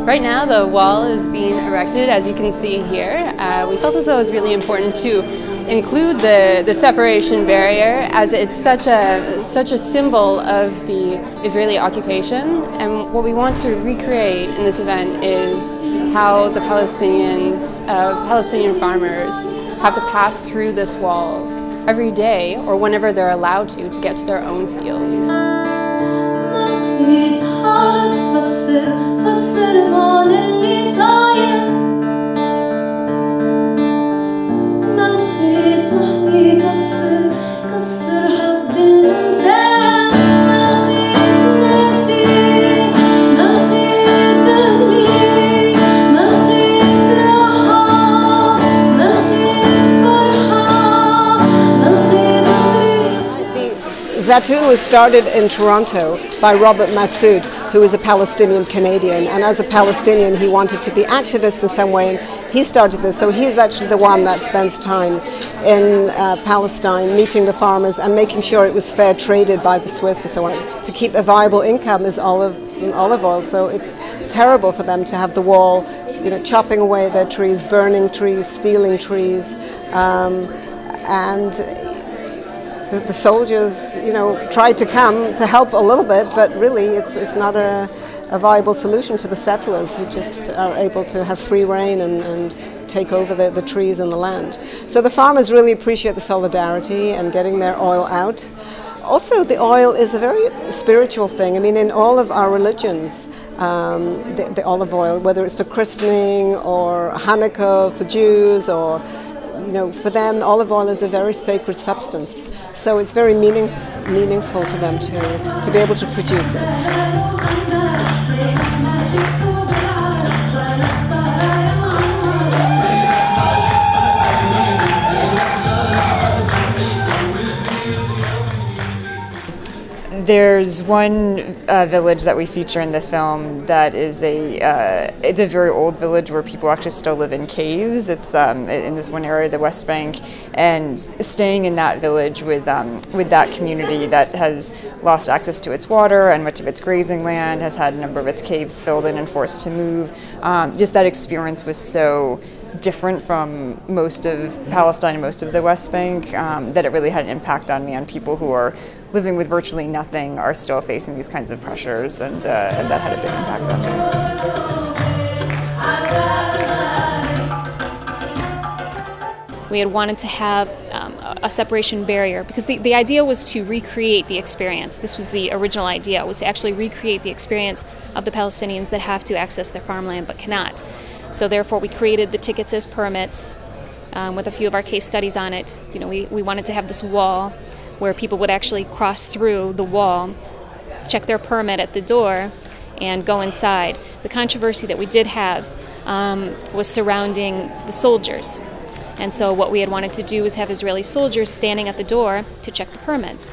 Right now the wall is being erected, as you can see here. We felt as though it was really important to include the separation barrier, as it's such a symbol of the Israeli occupation. And what we want to recreate in this event is how the Palestinian farmers have to pass through this wall every day, or whenever they're allowed to get to their own fields. Zatoun was started in Toronto by Robert Massoud, who is a Palestinian Canadian, and as a Palestinian he wanted to be activist in some way, and he started this. So he's actually the one that spends time in Palestine meeting the farmers and making sure it was fair traded by the Swiss and so on. To keep a viable income is olives and olive oil, so it's terrible for them to have the wall, chopping away their trees, burning trees, stealing trees, and the soldiers, tried to come to help a little bit, but really it's not a viable solution to the settlers who just are able to have free reign and take over the trees and the land. So the farmers really appreciate the solidarity and getting their oil out. Also, the oil is a very spiritual thing. I mean, in all of our religions, the olive oil, whether it's for christening or Hanukkah for Jews, or for them, olive oil is a very sacred substance. So it's very meaningful to them to be able to produce it. There's one village that we feature in the film that is it's a very old village where people actually still live in caves. It's in this one area, the West Bank, and staying in that village with that community that has lost access to its water and much of its grazing land, has had a number of its caves filled in and forced to move. Just that experience was so different from most of Palestine and most of the West Bank that it really had an impact on me, on people who are living with virtually nothing are still facing these kinds of pressures, and that had a big impact on me. We had wanted to have a separation barrier because the idea was to recreate the experience. This was the original idea, was to actually recreate the experience of the Palestinians that have to access their farmland but cannot. So therefore we created the tickets as permits with a few of our case studies on it. We wanted to have this wall where people would actually cross through the wall, check their permit at the door, and go inside. The controversy that we did have was surrounding the soldiers. And so what we had wanted to do was have Israeli soldiers standing at the door to check the permits.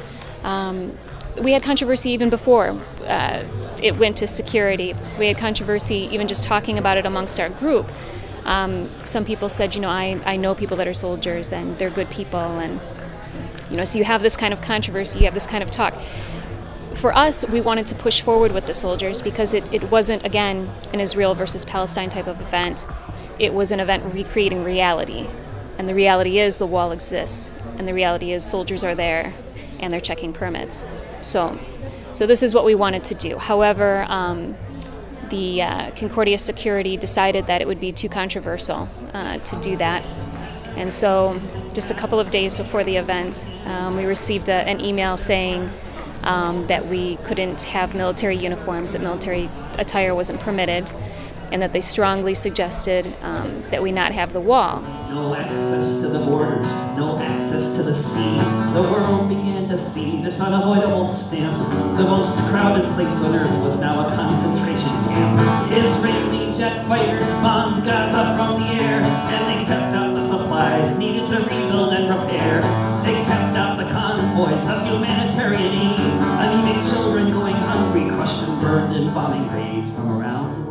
We had controversy even before it went to security. We had controversy even just talking about it amongst our group. Some people said, I know people that are soldiers and they're good people, and so you have this kind of controversy, you have this kind of talk. For us, we wanted to push forward with the soldiers because it wasn't, again, an Israel versus Palestine type of event. It was an event recreating reality. And the reality is the wall exists. And the reality is soldiers are there and they're checking permits. So this is what we wanted to do. However, the Concordia security decided that it would be too controversial to do that. And so just a couple of days before the event, we received an email saying that we couldn't have military uniforms, that military attire wasn't permitted, and that they strongly suggested that we not have the wall. No access to the borders, no access to the sea. The world began to see this unavoidable stamp. The most crowded place on earth was now a concentration camp. Israeli jet fighters bombed Gaza from the air, and they kept out the supplies needed to rebuild and repair. They kept out the convoys of humanitarian aid. Anemic children going hungry, crushed and burned in bombing raids from around